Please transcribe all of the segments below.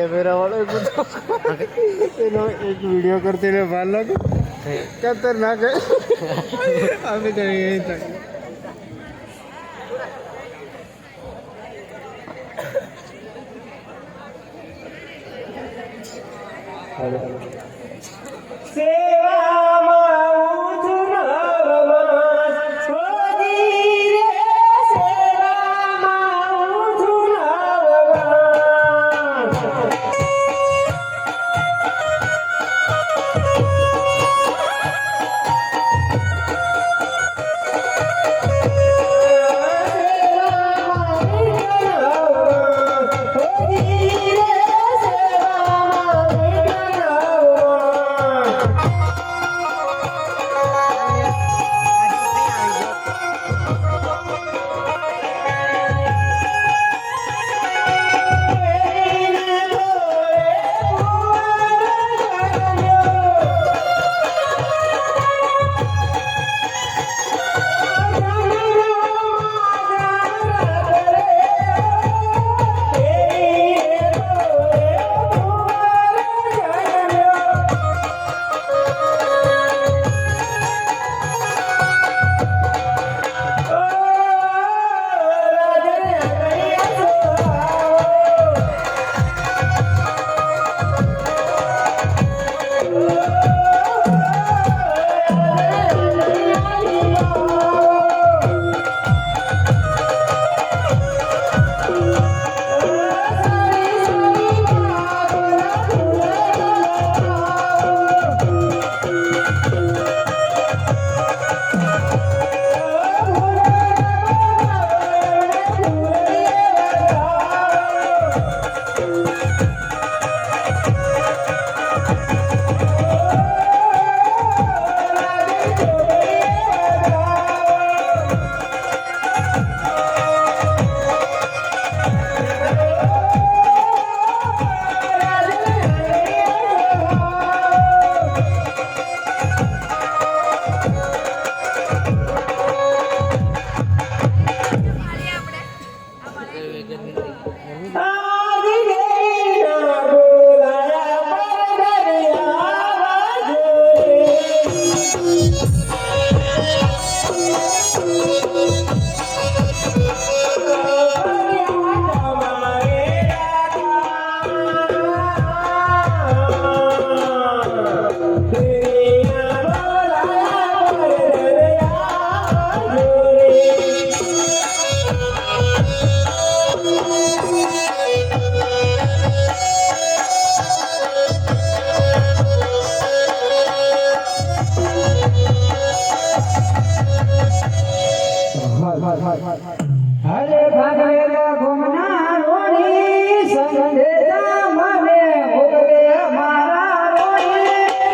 Camera वाला एक video करते हुए बाल लगे खतरनाक है अभी तो यही तक हरे भगवे घुमना रोनी संदेशा मने भोगवे हमारा रोनी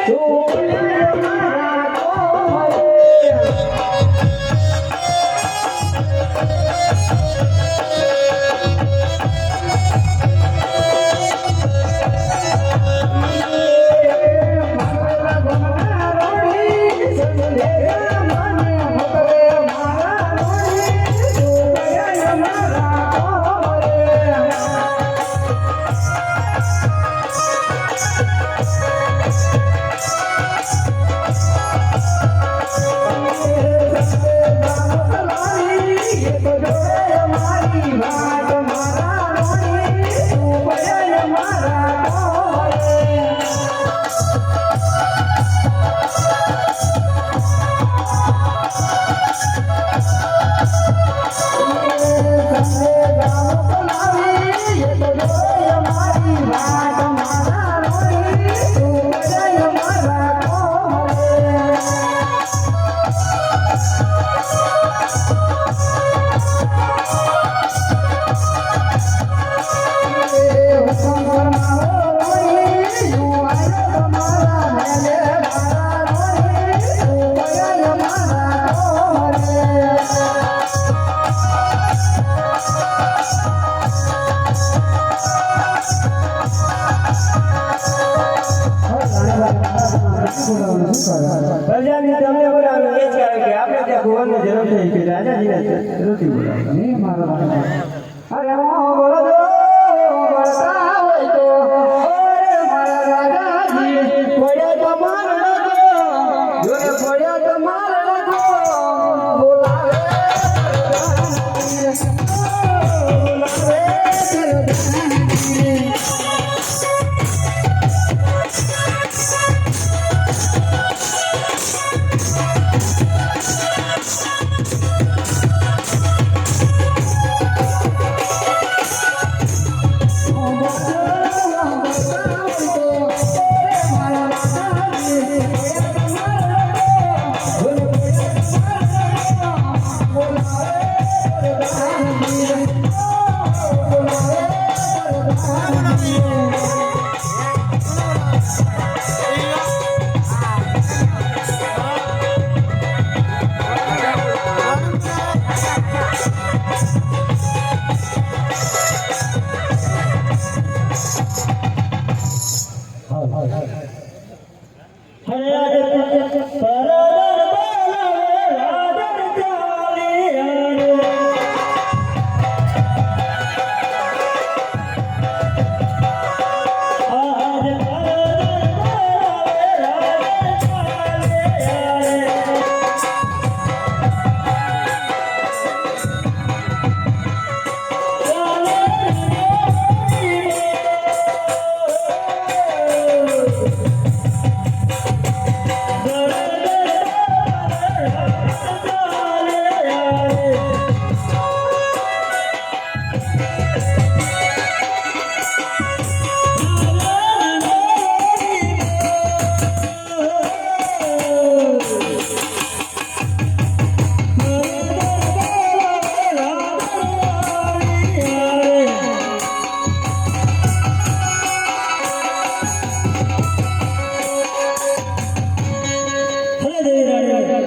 झूले हमारा પ્રજાની તમને બોલાવવાનું એ જ કારણ કે આપણે ત્યાં ભુવનનો જન્મ થઈ કે રાજાજીને નથી બોલાવતા. અરે બોલો બોલતા હોય તો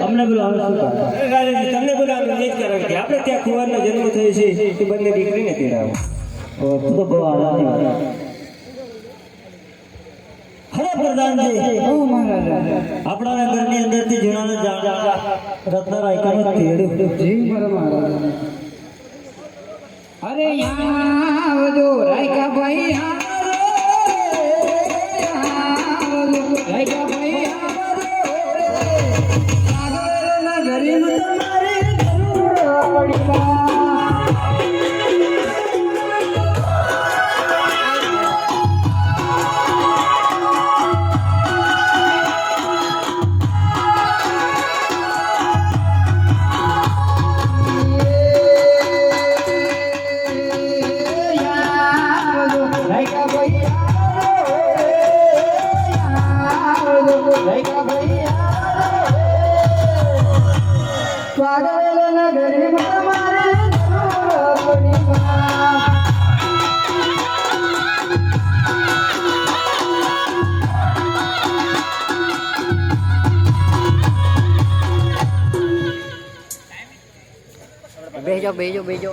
અમને બોલાવો તમને બોલાવો એ જ કારણ કે આપણે ત્યાં કુંવરનો જન્મ થયો છે તે બંને દીકરીને તેડાવો તો તો બહુ આનંદ ખરે પ્રધાનજી આપણા ઘરની અંદરથી જણાને રત્ન રાયકાનું તેડ્યું જી મારા મહારાજ અરે यहाँ आवજો રાયકા ભાઈ આવજો રાયકા ભાઈ આગળના ગરીબ તમારે જરૂર પડી બેજો બેજો બેજો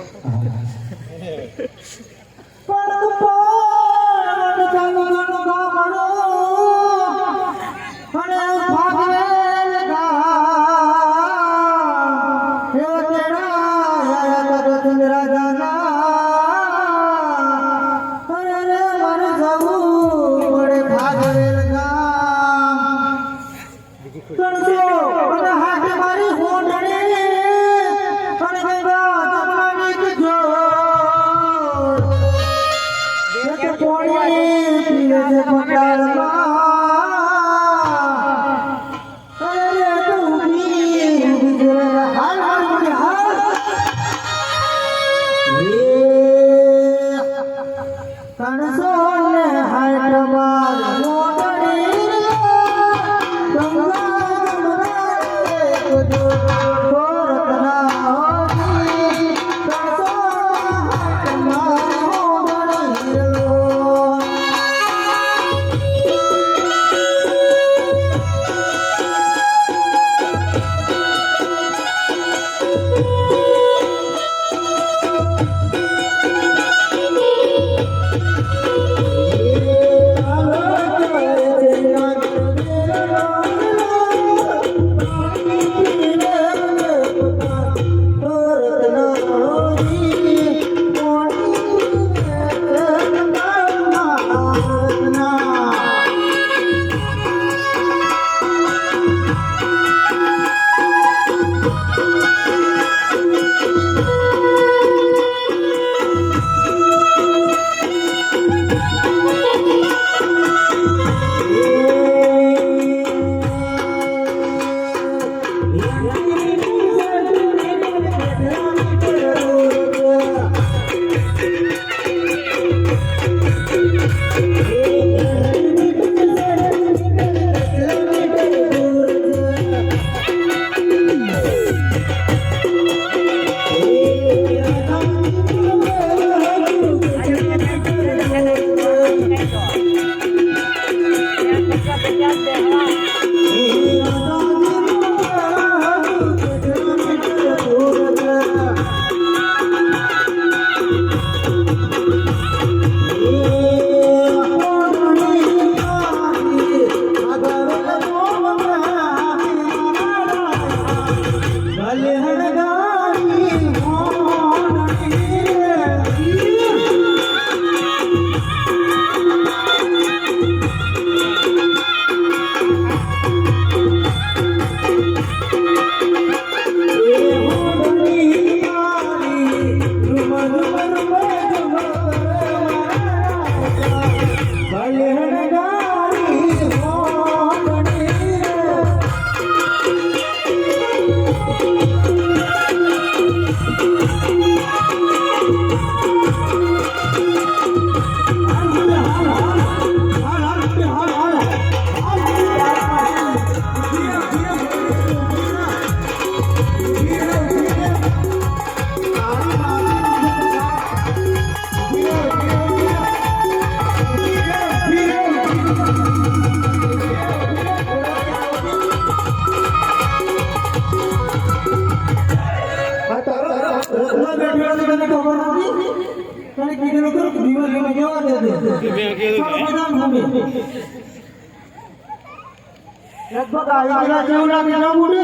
લગભગ આવી ગયા જેવું લાગે ના મુડે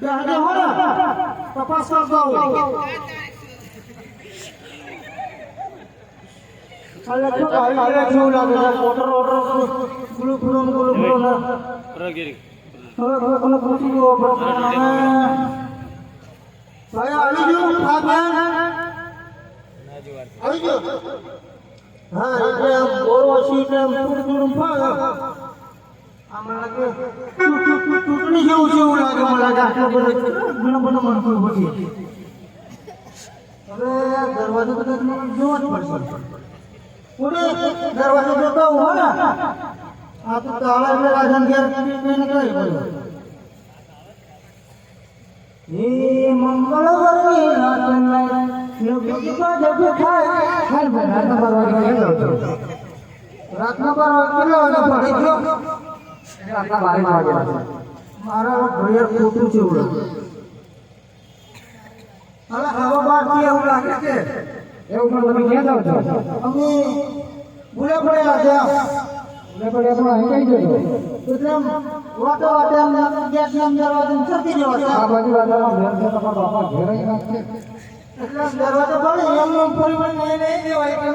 બેહજે હોરા તપાસ કરતો લગભગ આવી ગયા જેવું લાગે મોટર ગુલુ ગુલુ ના હવે કોને પૂછી લો ભાઈ આવી ગયો આ બેન આવી ગયો હા એટલે બોરો સીટ એમ થોડું ફાવે ચૂંટણી જેવું લાગે મને લાગે આટલો બધો ઘણો બધો માણસો પછી હવે દરવાજો બધા જોવા જ પડશે પૂરે દરવાજો જોતા હું ને આ તો તાળા એટલે રાજન ઘેર નીકળી પડ્યો હે મંગળવારની રાતના નબીકા જબ થાય હાલ ભાઈ રાતના બારવાગે કેટલો રાતના બારવાગે કેટલો પડી ગયો રાતના 12 વાગે મારા ઘડિયાળ ખોટું છે એવું હવે હવા બારથી એવું લાગે છે એવું પણ તમે ક્યાં જાવ છો અમે ભૂલે પડેલા છે ભૂલે પડ્યા પણ અહીં કઈ જજો એટલે વાટો વાટે અમને ગેસની અંદર સરકી જવા છે આ બાજુ વાટામાં ઘેર છે તમારા બાપા ઘેર જ રાખશે એટલે દરવાજો ભલે એમનો પરિવાર નહીં દેવાય કે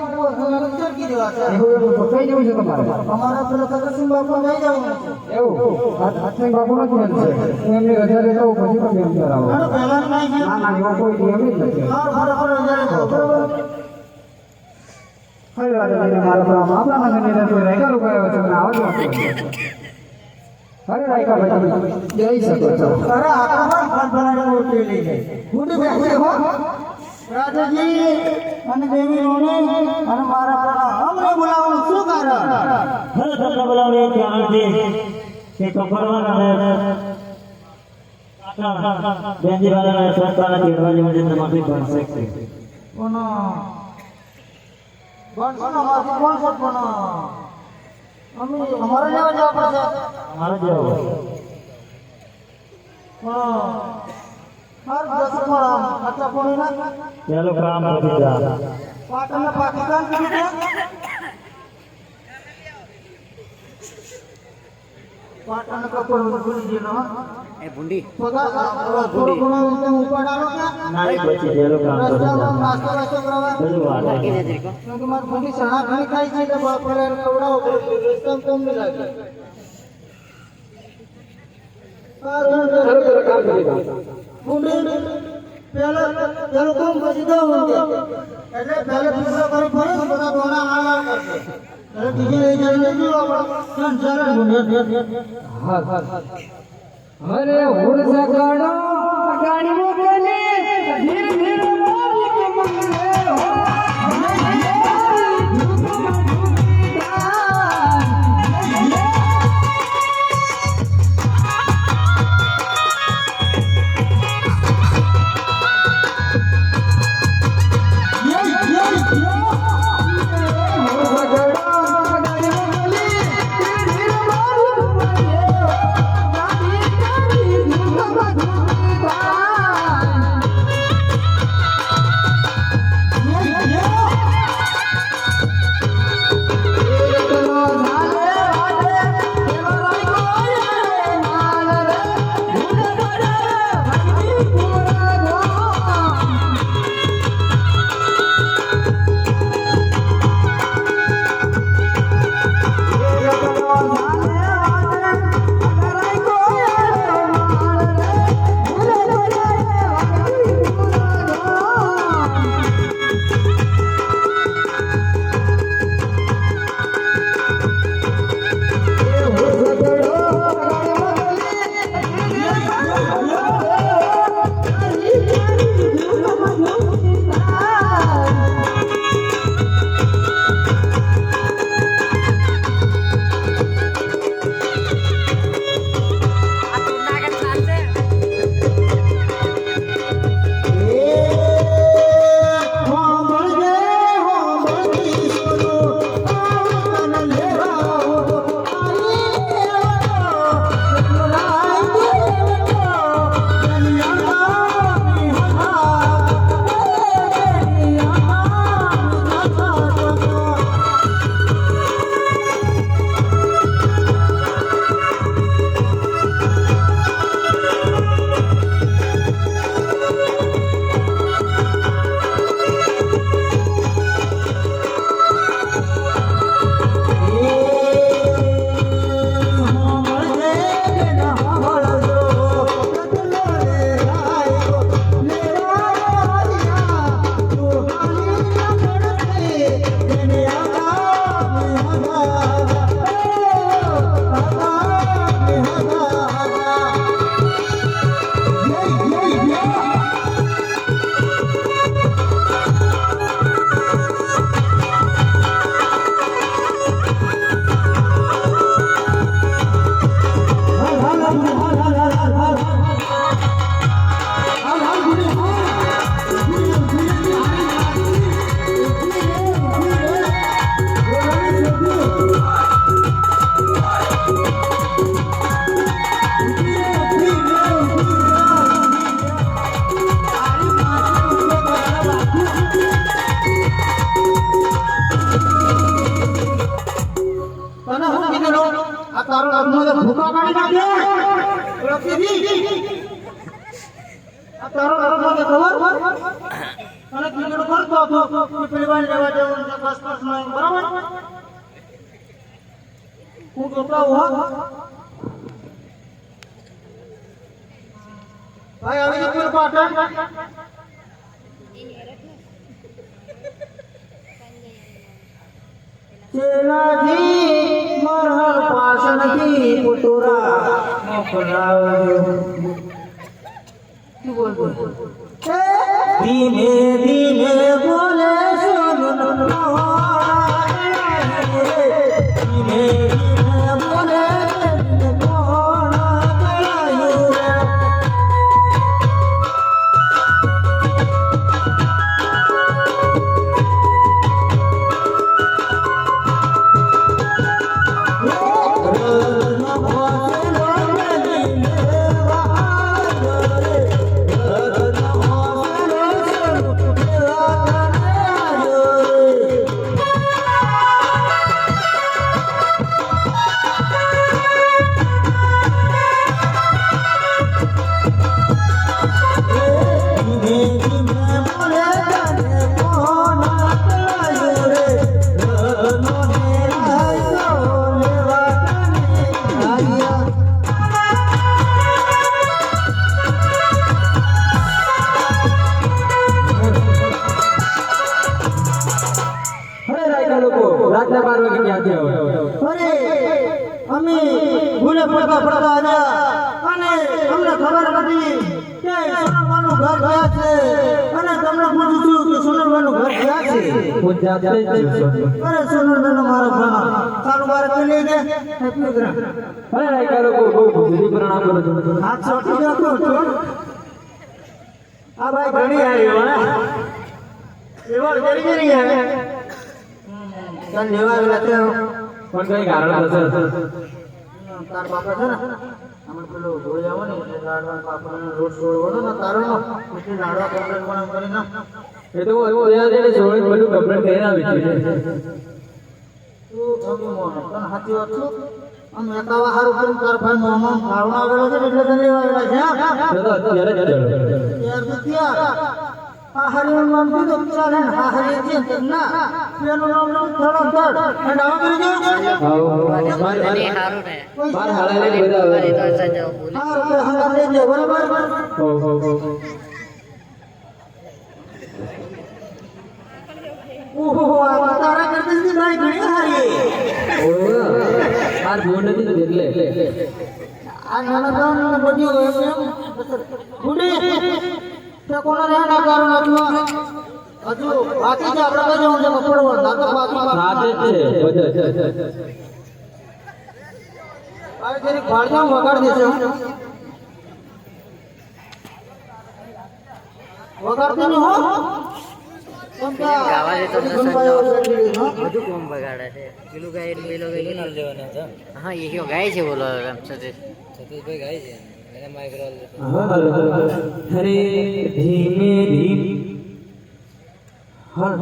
સરકી જવા છે એવું કઈ જવું છે તમારે અમારા પેલા સગતસિંહ બાપુ નહીં જવું એવું સગતસિંહ બાપુ નો જ મેલ છે એમની રજા લેતા હું પછી પણ મેલ કરાવો પહેલા નહીં ના ના એવો કોઈ નિયમ જ નથી બરાબર રજા લેતા બરાબર કઈ વાત નહીં મારા આપણા નગરની રજા રેગા રોકાયો છે મને આવો જ વાત અરે રાયકા ભાઈ જઈ શકો છો અરે આખા ફાટ ભરાડે ઓટી લઈ જાય ગુડ બેસે હો રાજાજી અને દેવી રોને અને મારા પ્રાણ અમને બોલાવવાનું શું કારણ હવે તમને બોલાવે કારણ છે કે કફરવાના બેંજી વાળાના સરકારના કેળવાની મદદ માફી ભણશે કોણ ભણવાનો માફી કોણ છે પણ અમે અમારે લેવા જવા પડશે મારે જવું હર દસમાં આટલા પોણી ના પેલું કામ નથી જા પાટણના પાકિસ્તાન કરી દે પાટણ કપડ ભૂલી ગયો એ ભૂંડી પગા થોડો ઘણો ઉપાડાનો કે ના પછી પેલું કામ નથી રસ્તામાં જા નાસ્તો કરવા બધું વાત લાગી નથી કો કે માર ભૂંડી સણા ઘણી ખાઈ છે તો બાપરે ખવડાવો રસ્તામાં કમ નહીં લાગે ભૂંડી પેલો કામ પછી દઉં એટલે પહેલે પીછો કરી ફરી બધા દોણા હાલ કરશે એટલે બીજી લઈ જઈને જો આપણે સંસાર હા અરે હોડ સગાડો ગાડી મોકલે ધીરે ધીરે માલિક મંગલે હો તને શું કીધું આ તારો લગ્ન તો ભૂકા કાઢી નાખે આ તારો લગ્ન તો ખબર અને કીધું કરતો હતો કે પરિવાર લેવા જવાનું છે બસ માં બરાબર હું કેટલા હો ભાઈ આવી ગયું પાટણ ચેલાજી મરહર પાસણથી પુતુરા મોકલાવ્યો ધીમે ધીમે બોલે સોનન ધીમે ધીમે બોલે રાતના 12 વાગે ક્યાંથી આવ્યો અરે અમે ભૂલે પડતા આવ્યા અને અમને ખબર નથી કે સોનલવાનું ઘર ગયા છે અને તમને પૂછું છું કે સોનલવાનું ઘર ગયા છે હું જાતે જ અરે સોનલનો મારો ભાણા ચાલુ બાર કે લઈ દે અરે રાઈકા લોકો બહુ જુદી પ્રણામ કરો છો હાથ સોટી જાતો છો આ ભાઈ ઘણી આવી એવા જરી હે ચાલ લેવા આવેલા છે પણ કઈ કારણ હશે તાર બાપા છે ને અમે પેલો જોઈ આવો ને એટલે લાડવા પાપડનો રોટ છોડવાનો ને તારનો એટલે લાડવા કમ્પ્લેટ પણ કરીને એ તો એવો યાદ એને છોડી બધું કમ્પ્લેટ કરીને આવી છે તું અમે મોનો તને સાચી વાત છું અમે એકાવા હારું કરીને તાર ભાઈ મોનો લાડવા આવેલો છે એટલે તને લેવા આવેલા છે તો અત્યારે જ યાર ત્યાં આ હરિનું નામ કીધું ચાલે આ હરિ છે ના પેલું નામ થોડો થડ અને આવા કરી દો અને હારું ને બાર હાલે બધા મારી તો સજો બોલી હા હાલે દે બરાબર ઓહો આ તારા કરતી ભાઈ ઘણી હારી ઓહો માર બોલ નથી તો એટલે આ નાના ગામનો બધું એમ ગુડી તે કોના રહેના કારણ હતું હજુ બાકી છે આપણે કઈ જવું છે કપડો ના તો બાકી સાથે છે આ જરી ખાડજા વગાડ દેશે વગાડતી નહીં હો ગાવા દે તમને સજો બધું કોમ બગાડે છે પેલું ગાય ને પેલો ગાય ના લેવાના હતા હા એ કયો ગાય છે બોલો એમ સતીશભાઈ ગાય છે એને માઇક્રો હરે ધીમે ધીમે હાલ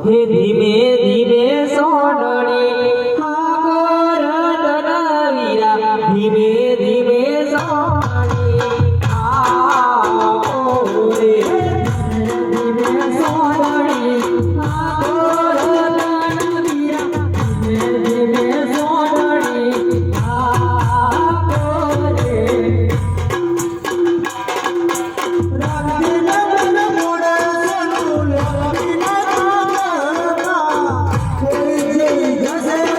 હે ધીમે ધીમે સોડણી હાગર દનાવીરા ધીમે ધીમે સોડણી રે ધીમે સોડણી હાગર દનાવીરા ધીમે ધીમે સોડણી જશે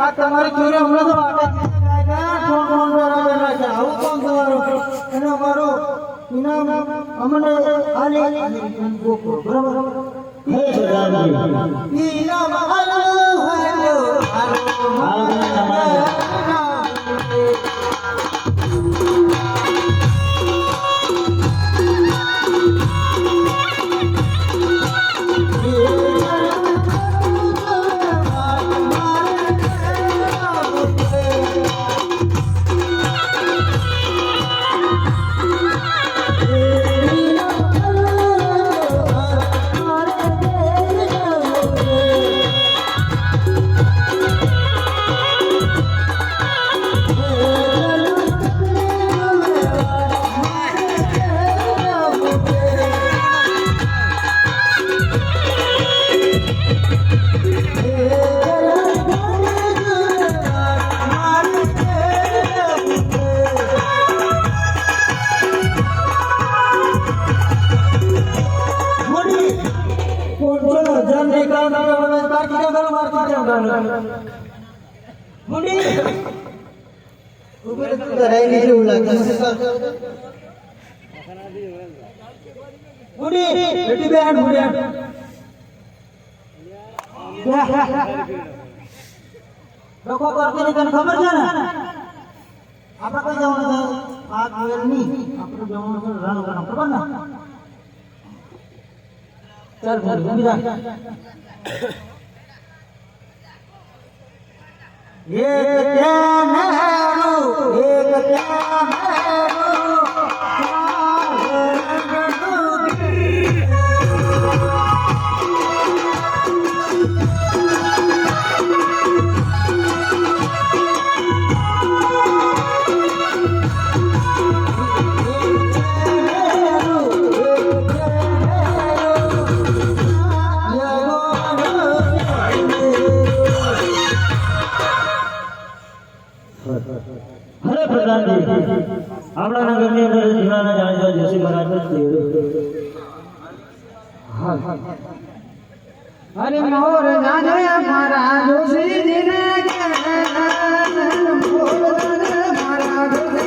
આ તમારી ચોરી હમણાં તો વાટે કોણ કોણ બરાબર છે આવું કોણ તમારું એને અમારો ઇનામ અમને આલી બરાબર હે પ્રધાનજી ઇનામ હાલો લોકો કરતી નહીં તને ખબર છે ને આપણે કઈ જવાનું છે આ જોયેલ નહીં આપણે જવાનું છે રાણુકાના ખબર ને ચાલ ઊભી રાખ એક ત્યાં નહેરું એક ત્યાં હરે પ્રધાનજી આપણા નગરની અંદર જૂનાના જાણીતા જોશી મહારાજ અરે મોર જાને મારા જોશી જીને મોર જાને મારા જોશી